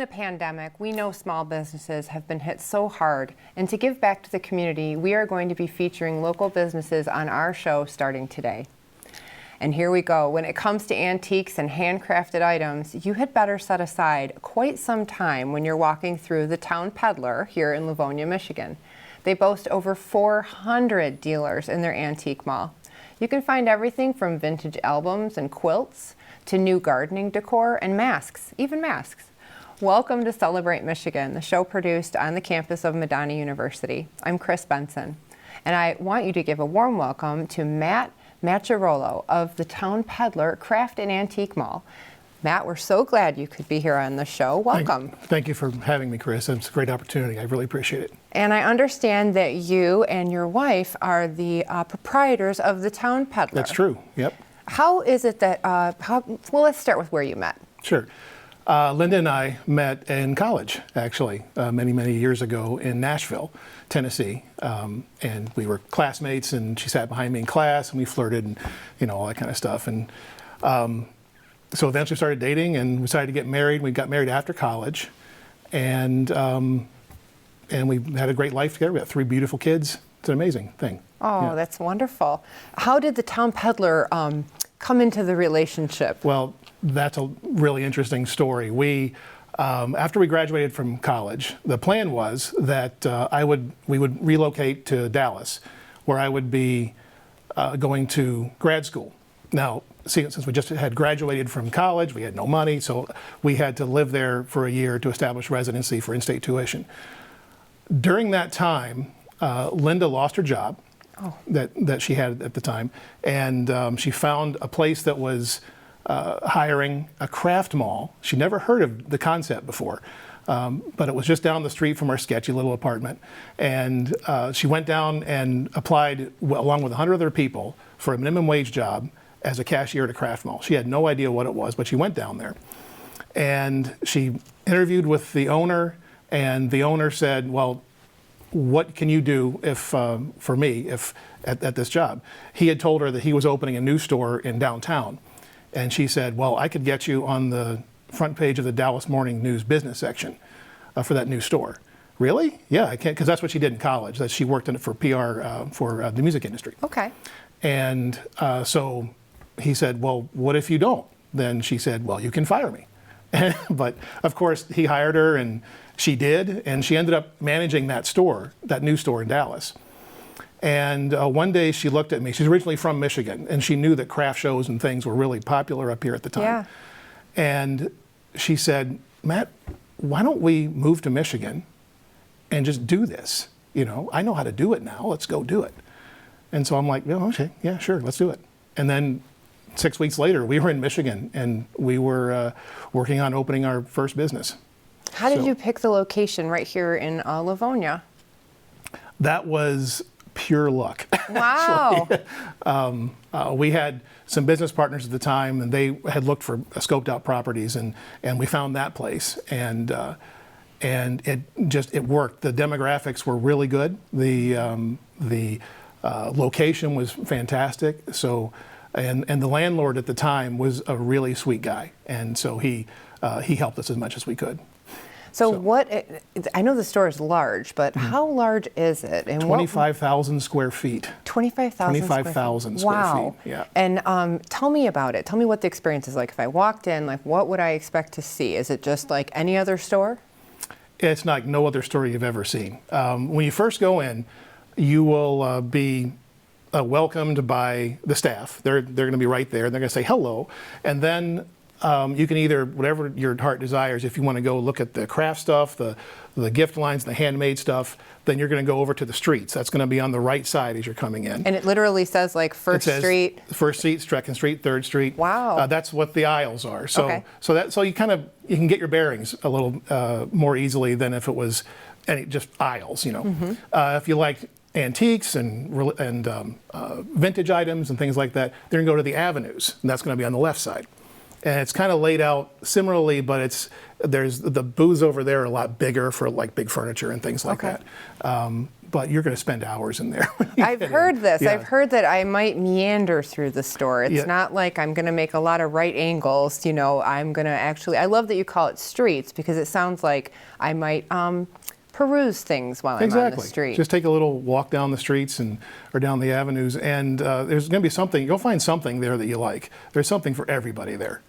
the pandemic, we know small businesses have been hit so hard, and to give back to the community, we are going to be featuring local businesses on our show starting today. And here we go. When it comes to antiques and handcrafted items, you had better set aside quite some time when you're walking through the Town Peddler here in Livonia, Michigan. They boast over 400 dealers in their antique mall. You can find everything from vintage albums and quilts to new gardening decor and masks, even masks. Welcome to Celebrate Michigan, the show produced on the campus of Madonna University. I'm Chris Benson, and I want you to give a warm welcome to Matt Macchiarolo of the Town Peddler Craft and Antique Mall. Matt, we're so glad you could be here on the show. Welcome. Thank you for having me, Chris. It's a great opportunity. I really appreciate it. And I understand that you and your wife are the proprietors of the Town Peddler. That's true, yep. How is it that, well, let's start with where you met. Sure. Linda and I met in college, actually, many, many years ago in Nashville, Tennessee. And we were classmates, and she sat behind me in class, and we flirted and, all that kind of stuff. And so eventually started dating and decided to get married. We got married after college, and we had a great life together. We got 3 beautiful kids. It's an amazing thing. Oh, yeah. That's wonderful. How did the Town Peddler come into the relationship? Well, that's a really interesting story. We, after we graduated from college, the plan was that we would relocate to Dallas, where I would be going to grad school. Now, since we just had graduated from college, we had no money, so we had to live there for a year to establish residency for in-state tuition. During that time, Linda lost her job that she had at the time, and she found a place that was hiring a craft mall. She never heard of the concept before, but it was just down the street from our sketchy little apartment. And she went down and applied, along with 100 other people, for a minimum wage job as a cashier at a craft mall. She had no idea what it was, but she went down there. And she interviewed with the owner, and the owner said, well, what can you do for me at this job? He had told her that he was opening a new store in downtown. And she said, well, I could get you on the front page of the Dallas Morning News business section for that new store. Really? Yeah, I can, because that's what she did in college. That she worked in it for PR for the music industry. Okay. And so he said, well, what if you don't? Then she said, well, you can fire me. But of course, he hired her, and she did, and she ended up managing that store, that new store in Dallas. And one day she looked at me. She's originally from Michigan, and she knew that craft shows and things were really popular up here at the time. Yeah. And she said, Matt, why don't we move to Michigan and just do this? I know how to do it now. Let's go do it. And so I'm like, oh, okay, yeah, sure, let's do it. And then 6 weeks later, we were in Michigan, and we were working on opening our first business. How did you pick the location right here in Livonia? That was pure luck. Wow. We had some business partners at the time, and they had looked for scoped out properties, and we found that place, and it worked. The demographics were really good. The location was fantastic. So, and the landlord at the time was a really sweet guy, and so he helped us as much as we could. So I know the store is large, but how large is it? And 25,000 square feet. 25,000 square feet, yeah. And tell me about it. Tell me what the experience is like. If I walked in, what would I expect to see? Is it just like any other store? It's like no other store you've ever seen. When you first go in, you will be welcomed by the staff. They're going to be right there. They're going to say hello, and then you can either, whatever your heart desires, if you want to go look at the craft stuff, the gift lines, the handmade stuff, then you're going to go over to the streets. That's going to be on the right side as you're coming in. And it literally says First Street? First Street, Second Street, Third Street. Wow. That's what the aisles are. So, okay. so you can get your bearings a little more easily than if it was just aisles, Mm-hmm. If you like antiques and vintage items and things like that, they're going to go to the avenues, and that's going to be on the left side. and it's kind of laid out similarly, but there's the booths over there are a lot bigger for like big furniture and things like that. But you're going to spend hours in there. I've heard this. Yeah. I've heard that I might meander through the store. It's not like I'm going to make a lot of right angles. You know, I'm going to actually, I love that you call it streets because it sounds like I might peruse things while I'm on the street. Just take a little walk down the streets or down the avenues, and there's going to be something, you'll find something there that you like. There's something for everybody there.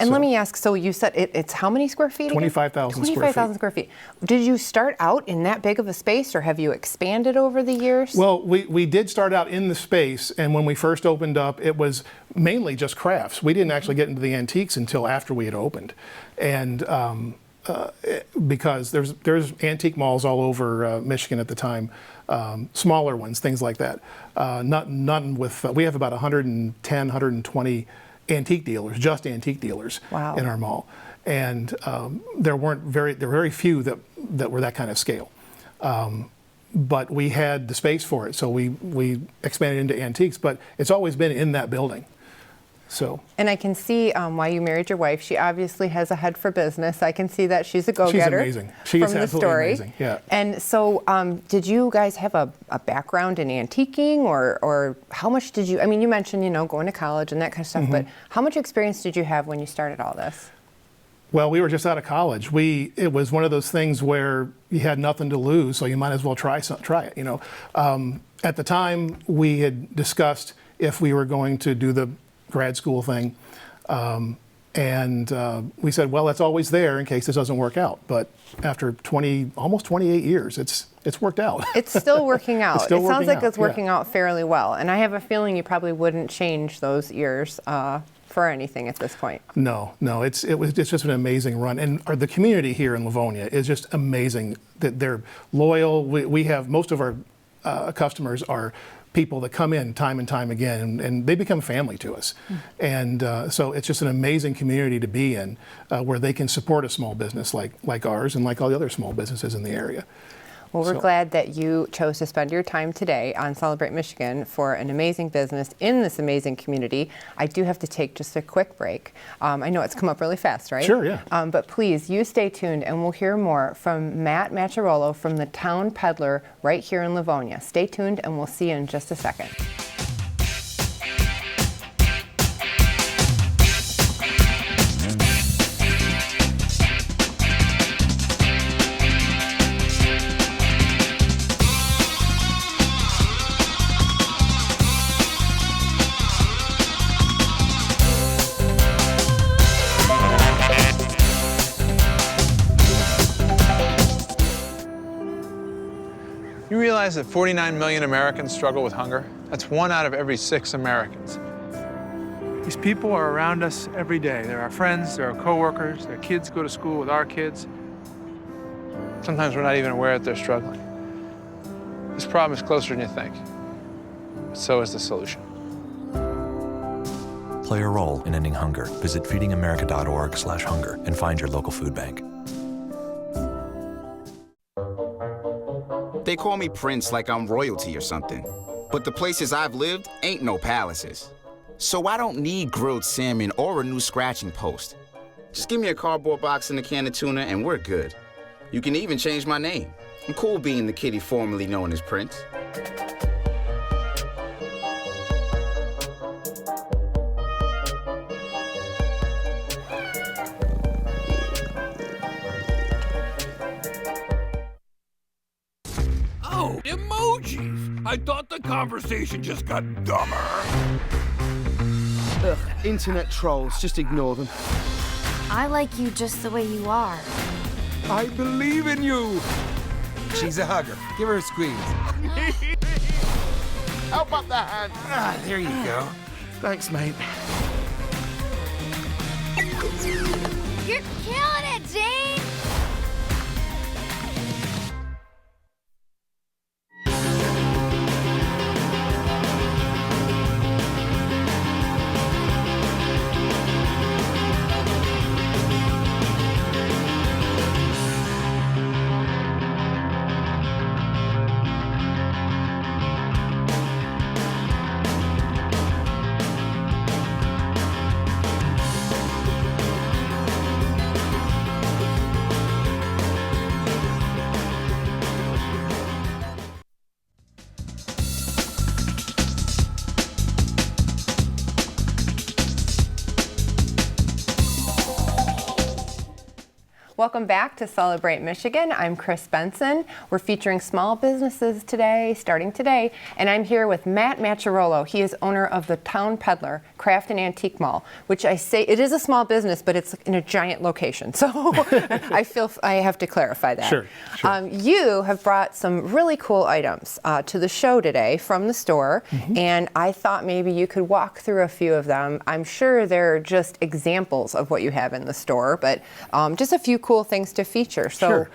And let me ask, so you said it's how many square feet? 25,000 square feet. 25,000 square feet. Did you start out in that big of a space, or have you expanded over the years? Well, we did start out in the space, and when we first opened up, it was mainly just crafts. We didn't actually get into the antiques until after we had opened. And because there's antique malls all over Michigan at the time, smaller ones, things like that. None with, we have about 110, 120 antique dealers, just antique dealers in our mall. And there were very few that were that kind of scale. But we had the space for it, so we expanded into antiques, but it's always been in that building. So. And I can see why you married your wife. She obviously has a head for business. I can see that she's a go-getter. She's amazing. She is absolutely amazing. Yeah. And so, did you guys have a background in antiquing, or how much did you? I mean, you mentioned going to college and that kind of stuff, but how much experience did you have when you started all this? Well, we were just out of college. It was one of those things where you had nothing to lose, so you might as well try it. At the time, we had discussed if we were going to do the grad school thing, and we said, well, it's always there in case this doesn't work out. But after almost 28 years, it's worked out. It's still working out. It sounds like it's working out fairly well, and I have a feeling you probably wouldn't change those years for anything at this point. No, it's just an amazing run, and the community here in Livonia is just amazing. That they're loyal. We have most of our customers are people that come in time and time again, and they become family to us. And so it's just an amazing community to be in, where they can support a small business like ours and like all the other small businesses in the area. Well, we're glad that you chose to spend your time today on Celebrate Michigan for an amazing business in this amazing community. I do have to take just a quick break. I know it's come up really fast, right? Sure, yeah. But please, you stay tuned, and we'll hear more from Matt Macchiarolo from the Town Peddler right here in Livonia. Stay tuned, and we'll see you in just a second. You realize that 49 million Americans struggle with hunger? That's 1 out of every 6 Americans. These people are around us every day. They're our friends, they're our coworkers, their kids go to school with our kids. Sometimes we're not even aware that they're struggling. This problem is closer than you think. But so is the solution. Play a role in ending hunger. Visit feedingamerica.org/hunger and find your local food bank. They call me Prince like I'm royalty or something. But the places I've lived ain't no palaces. So I don't need grilled salmon or a new scratching post. Just give me a cardboard box and a can of tuna and we're good. You can even change my name. I'm cool being the kitty formerly known as Prince. Oh, emojis! I thought the conversation just got dumber. Ugh, internet trolls, just ignore them. I like you just the way you are. I believe in you! She's a hugger. Give her a squeeze. Help up the hand. Ah, there you go. Thanks, mate. You're killing it, Jane! Welcome back to Celebrate Michigan. I'm Chris Benson. We're featuring small businesses today, starting today, and I'm here with Matt Macchiarolo. He is owner of the Town Peddler Craft and Antique Mall, which I say it is a small business, but it's in a giant location. So I feel I have to clarify that. Sure. You have brought some really cool items to the show today from the store, and I thought maybe you could walk through a few of them. I'm sure they're just examples of what you have in the store, but just a few cool things to feature. So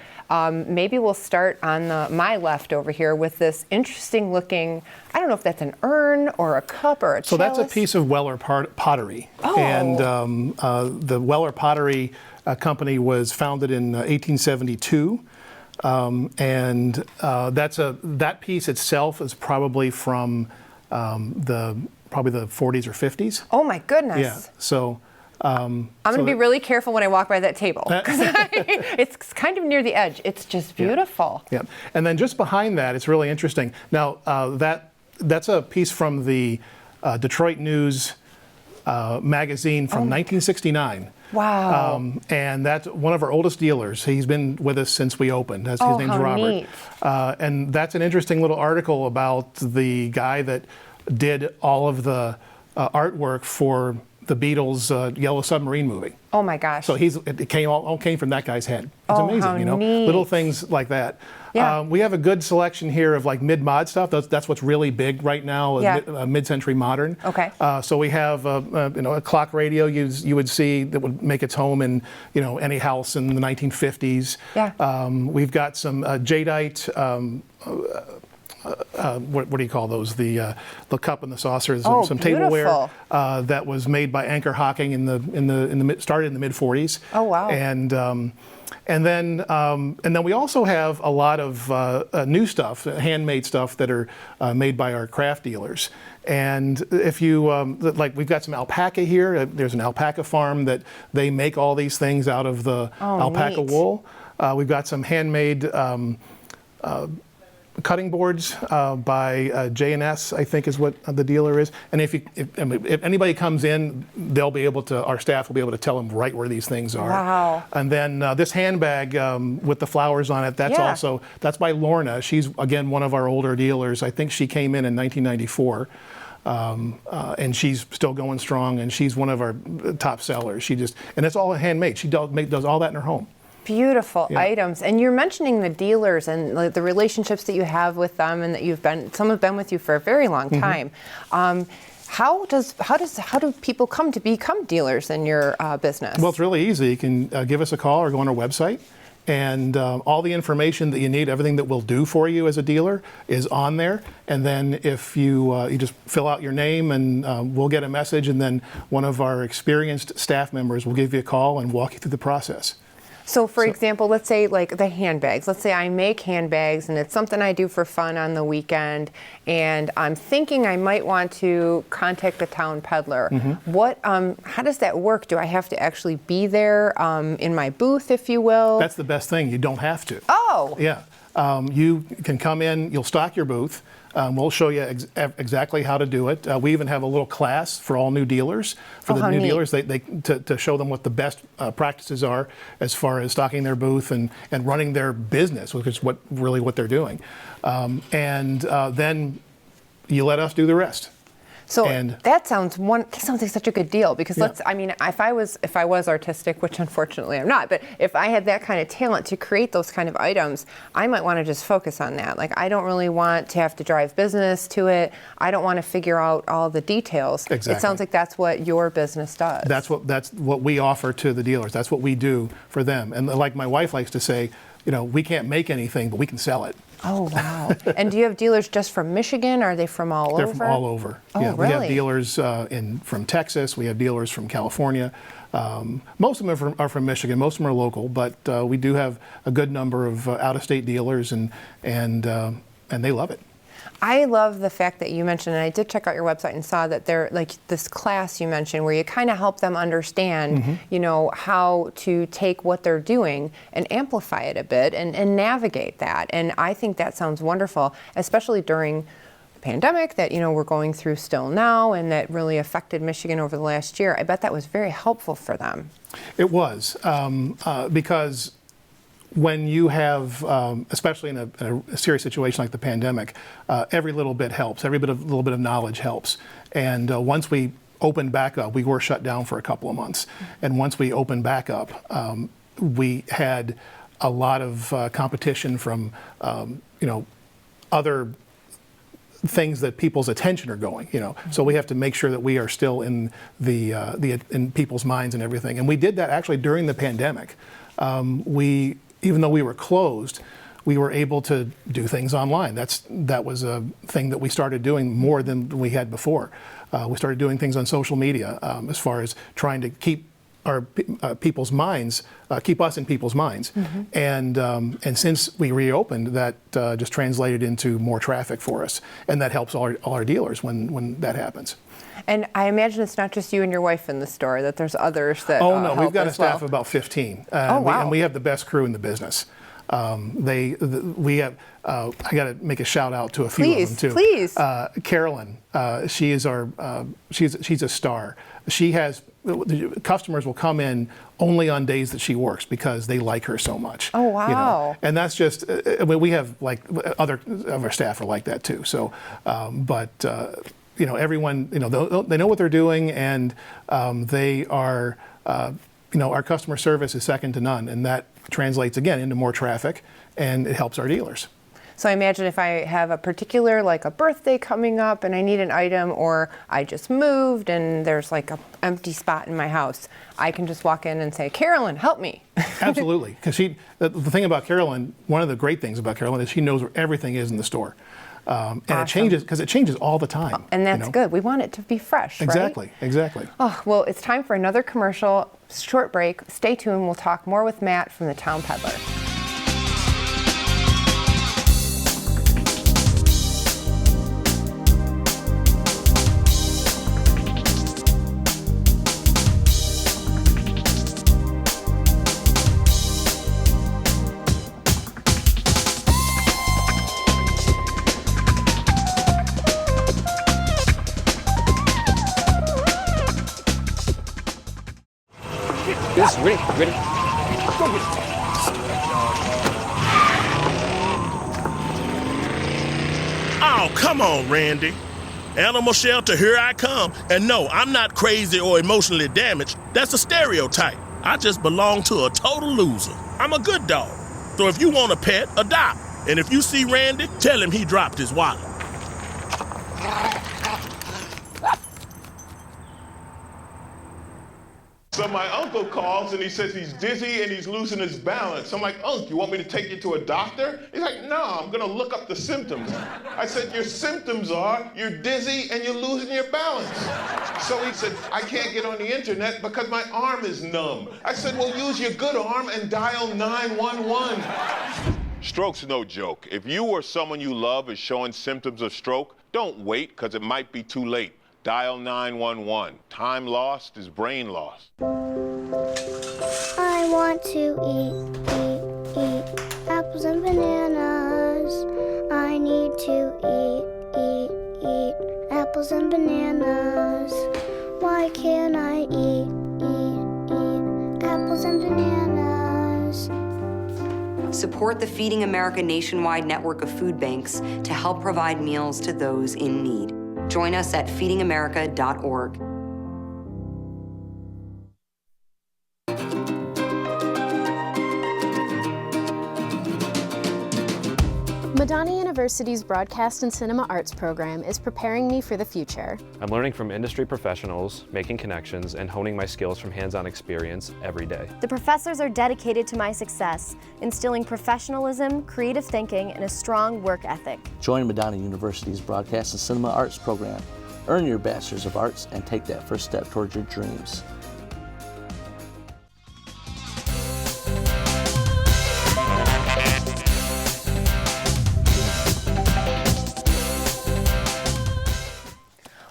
maybe we'll start on my left over here with this interesting looking, I don't know if that's an urn or a cup or a chalice. So that's a piece of Weller pottery. Oh. And the Weller Pottery Company was founded in 1872. That piece itself is probably from the 40s or 50s. Oh my goodness. Yeah. So I'm going to be really careful when I walk by that table, because it's kind of near the edge. It's just beautiful. Yeah. And then just behind that, it's really interesting. Now, that's a piece from the Detroit News magazine from 1969. Wow. And that's one of our oldest dealers. He's been with us since we opened. His name's Robert. Neat. And that's an interesting little article about the guy that did all of the artwork for the Beatles' Yellow Submarine movie. Oh my gosh. So it all came from that guy's head. It's amazing, how you know, neat. little things like that. Yeah. We have a good selection here of like mid-mod stuff. That's what's really big right now, mid-century modern. Okay. So we have a clock radio you would see that would make its home in any house in the 1950s. Yeah. We've got some jadeite. What do you call those? The cup and the saucers, and some tableware that was made by Anchor Hocking started in the mid 40s. Oh wow! And then we also have a lot of new stuff, handmade stuff that are made by our craft dealers. And if you we've got some alpaca here. There's an alpaca farm that they make all these things out of the alpaca wool. We've got some handmade cutting boards by J&S, I think is what the dealer is. And if anybody comes in, our staff will be able to tell them right where these things are. Wow. And then this handbag with the flowers on it, that's by Lorna. She's, again, one of our older dealers. I think she came in 1994. And she's still going strong, and she's one of our top sellers. And it's all handmade. She does all that in her home. Beautiful items. And you're mentioning the dealers and the relationships that you have with them, and that some have been with you for a very long time. How do people come to become dealers in your business? Well, it's really easy. You can give us a call or go on our website, and all the information that you need, everything that we'll do for you as a dealer is on there. And then if you just fill out your name, and we'll get a message, and then one of our experienced staff members will give you a call and walk you through the process. So for example, let's say like the handbags. Let's say I make handbags and it's something I do for fun on the weekend, and I'm thinking I might want to contact the Town Peddler. How does that work? Do I have to actually be there in my booth, if you will? That's the best thing. You don't have to. Oh. Yeah. You can come in, you'll stock your booth. We'll show you exactly how to do it. We even have a little class for all new dealers, dealers, to show them what the best practices are as far as stocking their booth and running their business, which is what they're doing. Then you let us do the rest. So that sounds like such a good deal, because if I was artistic, which unfortunately I'm not, but if I had that kind of talent to create those kind of items, I might want to just focus on that. Like, I don't really want to have to drive business to it. I don't want to figure out all the details. Exactly. It sounds like that's what your business does. That's what we offer to the dealers. That's what we do for them. And like my wife likes to say, we can't make anything, but we can sell it. Oh, wow. And do you have dealers just from Michigan? Are they from all over? They're from all over. Oh, yeah, really? We have dealers from Texas. We have dealers from California. Most of them are from Michigan. Most of them are local, but we do have a good number of out-of-state dealers, and they love it. I love the fact that you mentioned, and I did check out your website and saw that there, like this class you mentioned, where you kind of help them understand, how to take what they're doing and amplify it a bit and navigate that. And I think that sounds wonderful, especially during the pandemic that, we're going through still now, and that really affected Michigan over the last year. I bet that was very helpful for them. It was, because when you have, especially in a serious situation like the pandemic, every little bit helps. Every little bit of knowledge helps. And once we opened back up, we were shut down for a couple of months. And once we opened back up, we had a lot of competition from, other things that people's attention are going, So we have to make sure that we are still in in people's minds and everything. And we did that actually during the pandemic. Even though we were closed, we were able to do things online. That was a thing that we started doing more than we had before. We started doing things on social media as far as trying to keep our people's minds, keep us in people's minds. And since we reopened, that just translated into more traffic for us, and that helps all our dealers when that happens. And I imagine it's not just you and your wife in the store, that there's others that Oh, no, help we've got a as well. staff of about 15. Oh, wow. And we have the best crew in the business. We have, I got to make a shout out to a few of them too. Please. Carolyn, she is she's a star. Customers will come in only on days that she works because they like her so much. Oh, wow. And that's just, we have like other of our staff are like that too. So, everyone, they know what they're doing, and they are, our customer service is second to none, and that translates again into more traffic, and it helps our dealers. So I imagine if I have a particular, like a birthday coming up and I need an item, or I just moved and there's like an empty spot in my house, I can just walk in and say, Carolyn, help me. Absolutely, because the thing about Carolyn, one of the great things about Carolyn is she knows where everything is in the store. And it changes all the time. And that's good. We want it to be fresh, exactly, right? Exactly. Oh, well, it's time for another commercial. Short break. Stay tuned. We'll talk more with Matt from the Town Peddler. Yes, ready. Go get it. Oh, come on, Randy. Animal shelter, here I come. And no, I'm not crazy or emotionally damaged. That's a stereotype. I just belong to a total loser. I'm a good dog. So if you want a pet, adopt. And if you see Randy, tell him he dropped his wallet. So my uncle calls and he says he's dizzy and he's losing his balance. I'm like, Unc, you want me to take you to a doctor? He's like, no, I'm gonna look up the symptoms. I said, your symptoms are you're dizzy and you're losing your balance. So he said, I can't get on the internet because my arm is numb. I said, well, use your good arm and dial 911. Stroke's no joke. If you or someone you love is showing symptoms of stroke, don't wait because it might be too late. Dial 911. Time lost is brain lost. I want to eat apples and bananas. I need to eat apples and bananas. Why can't I eat apples and bananas? Support the Feeding America nationwide network of food banks to help provide meals to those in need. Join us at feedingamerica.org. Madonna University's Broadcast and Cinema Arts program is preparing me for the future. I'm learning from industry professionals, making connections, and honing my skills from hands-on experience every day. The professors are dedicated to my success, instilling professionalism, creative thinking, and a strong work ethic. Join Madonna University's Broadcast and Cinema Arts program. Earn your Bachelor's of Arts and take that first step towards your dreams.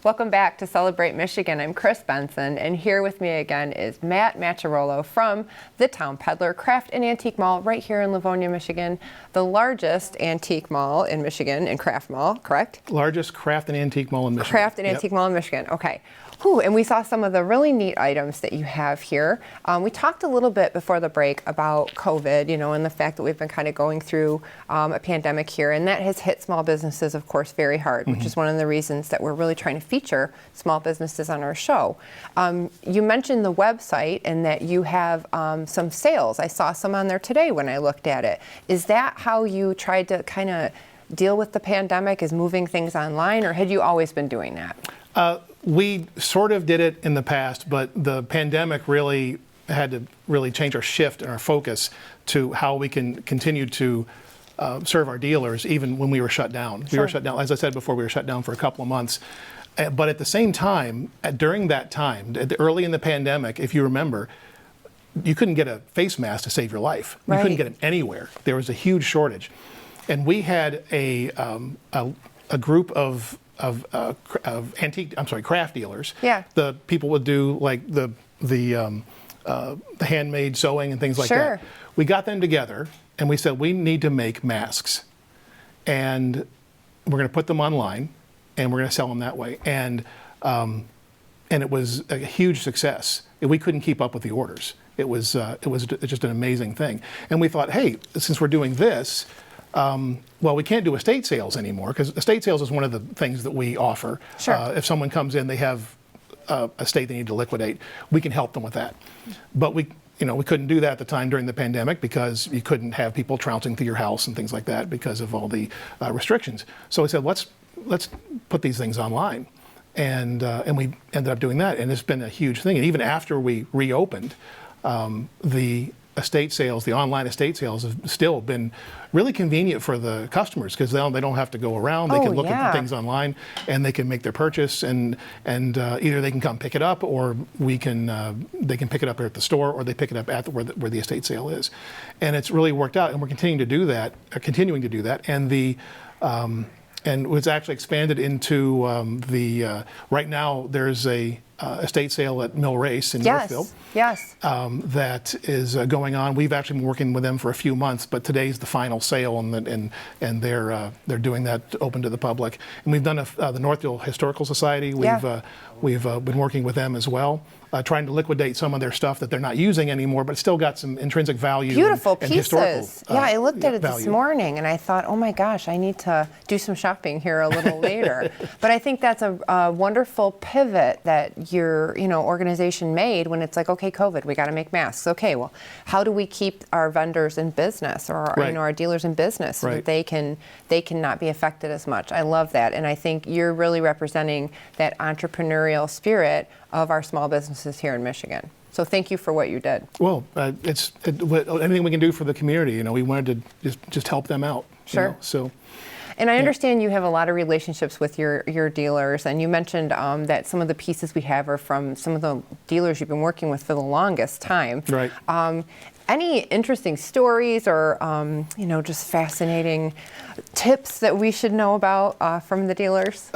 Welcome back to Celebrate Michigan. I'm Chris Benson, and here with me again is Matt Macchiarolo from the Town Peddler Craft and Antique Mall right here in Livonia, Michigan, the largest antique mall in Michigan and craft mall, correct? Largest craft and antique mall in Michigan. Craft and antique mall in Michigan, okay. Whew, and we saw some of the really neat items that you have here. We talked a little bit before the break about COVID, and the fact that we've been kind of going through a pandemic here, and that has hit small businesses, of course, very hard, which is one of the reasons that we're really trying to feature small businesses on our show. You mentioned the website and that you have some sales. I saw some on there today when I looked at it. Is that how you tried to kind of deal with the pandemic, is moving things online, or had you always been doing that? We sort of did it in the past, but the pandemic really had to really change our shift and our focus to how we can continue to serve our dealers even when we were shut down. We were shut down, as I said before, we were shut down for a couple of months. But at the same time, during that time, early in the pandemic, if you remember, you couldn't get a face mask to save your life. You couldn't get them anywhere. There was a huge shortage. And we had a group of craft dealers. Yeah. The people would do like the handmade sewing and things like that. We got them together and we said, we need to make masks, and we're going to put them online and we're going to sell them that way. And it was a huge success. We couldn't keep up with the orders. It was just an amazing thing. And we thought, hey, since we're doing this, well, we can't do estate sales anymore, because estate sales is one of the things that we offer. If someone comes in, they have a estate they need to liquidate, we can help them with that. But we couldn't do that at the time during the pandemic, because you couldn't have people trouncing through your house and things like that because of all the restrictions. So we said, let's put these things online. And we ended up doing that, and it's been a huge thing. And even after we reopened, the estate sales, the online estate sales, have still been really convenient for the customers, because they don't have to go around. They can look at the things online and they can make their purchase, and either they can come pick it up, or they can pick it up here at the store, or they pick it up at where the estate sale is. And it's really worked out, and we're continuing to do that, and it's actually expanded into right now there's a estate sale at Mill Race in Northville. Yes. That is going on. We've actually been working with them for a few months, but today's the final sale, and they're doing that open to the public. And we've done the Northville Historical Society. We've been working with them as well, trying to liquidate some of their stuff that they're not using anymore, but still got some intrinsic value. Beautiful and pieces. Historical, I looked at it value. this morning and I thought, oh my gosh, I need to do some shopping here a little later. But I think that's a wonderful pivot that your organization made, when it's like, okay, COVID, we got to make masks. Okay, well, how do we keep our vendors in business, or our dealers in business, so that they can not be affected as much? I love that, and I think you're really representing that entrepreneurial spirit of our small businesses here in Michigan. So thank you for what you did. Well, anything we can do for the community. We wanted to just help them out. Sure. So. And I understand you have a lot of relationships with your dealers, and you mentioned that some of the pieces we have are from some of the dealers you've been working with for the longest time. Right. Any interesting stories or just fascinating tips that we should know about from the dealers?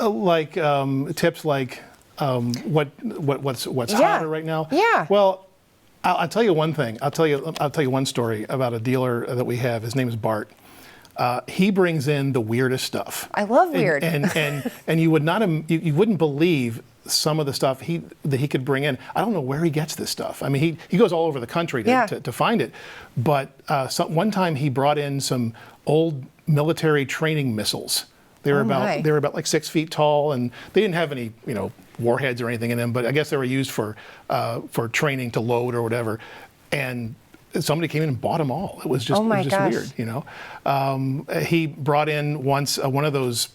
Tips like what's hotter right now. Yeah. Well, I'll tell you one thing. I'll tell you one story about a dealer that we have. His name is Bart. He brings in the weirdest stuff. I love weird. And you wouldn't believe some of the stuff that he could bring in. I don't know where he gets this stuff. I mean, he goes all over the country to find it. But one time he brought in some old military training missiles. They were about like 6 feet tall, and they didn't have any warheads or anything in them. But I guess they were used for training to load or whatever. And somebody came in and bought them all. It was just, weird, He brought in once one of those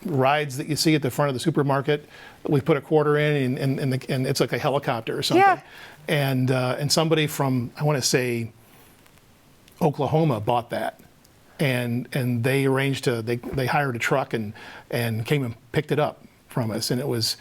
rides that you see at the front of the supermarket. We put a quarter in, and it's like a helicopter or something. Yeah. And somebody from, I want to say, Oklahoma bought that, and they arranged they hired a truck and came and picked it up from us, and it was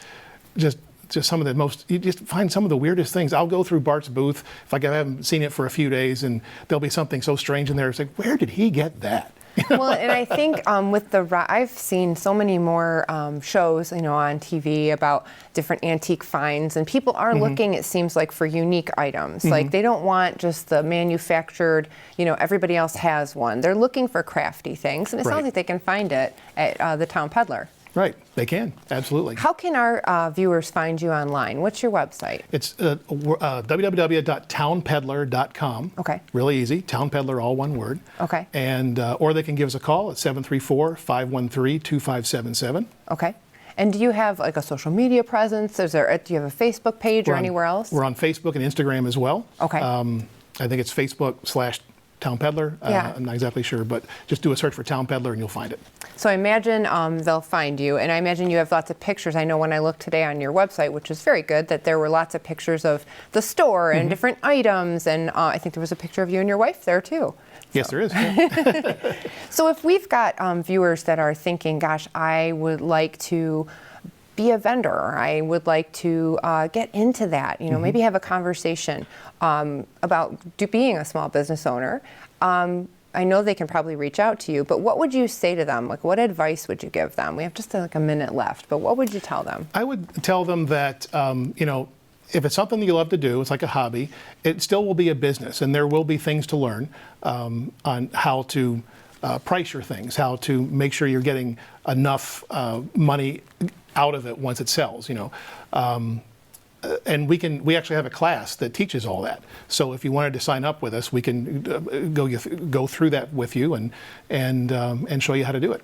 just some of the most, you just find some of the weirdest things. I'll go through Bart's booth if I haven't seen it for a few days, and there'll be something so strange in there. It's like, where did he get that? Well, and I think I've seen so many more shows, on TV about different antique finds, and people are looking, it seems like, for unique items. Like, they don't want just the manufactured, everybody else has one. They're looking for crafty things, and it sounds like they can find it at the Town Peddler. Right, they can, absolutely. How can our viewers find you online? What's your website? It's www.townpeddler.com. Okay. Really easy, Town Peddler, all one word. Okay. And or they can give us a call at 734-513-2577. Okay. And do you have like a social media presence? Do you have a Facebook page or anywhere else? We're on Facebook and Instagram as well. Okay. I think it's Facebook/Town Peddler. Yeah. I'm not exactly sure, but just do a search for Town Peddler and you'll find it. So I imagine they'll find you, and I imagine you have lots of pictures. I know when I looked today on your website, which is very good, that there were lots of pictures of the store and different items, and I think there was a picture of you and your wife there too. Yes, there is. So if we've got viewers that are thinking, gosh, I would like to be a vendor, or I would like to get into that, maybe have a conversation about being a small business owner, I know they can probably reach out to you, but what would you say to them? Like, what advice would you give them? We have just like a minute left, but what would you tell them? I would tell them that, if it's something that you love to do, it's like a hobby, it still will be a business, and there will be things to learn on how to price your things, how to make sure you're getting enough money out of it once it sells, and we actually have a class that teaches all that. So if you wanted to sign up with us, we can go through that with you and show you how to do it.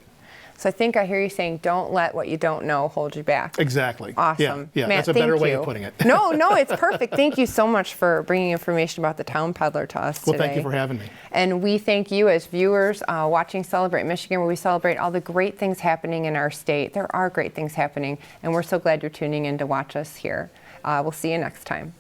So I think I hear you saying, don't let what you don't know hold you back. Exactly. Awesome. Yeah, Matt, that's a better way of putting it. No, it's perfect. Thank you so much for bringing information about the Town Peddler to us today. Well, thank you for having me. And we thank you as viewers watching Celebrate Michigan, where we celebrate all the great things happening in our state. There are great things happening, and we're so glad you're tuning in to watch us here. We'll see you next time.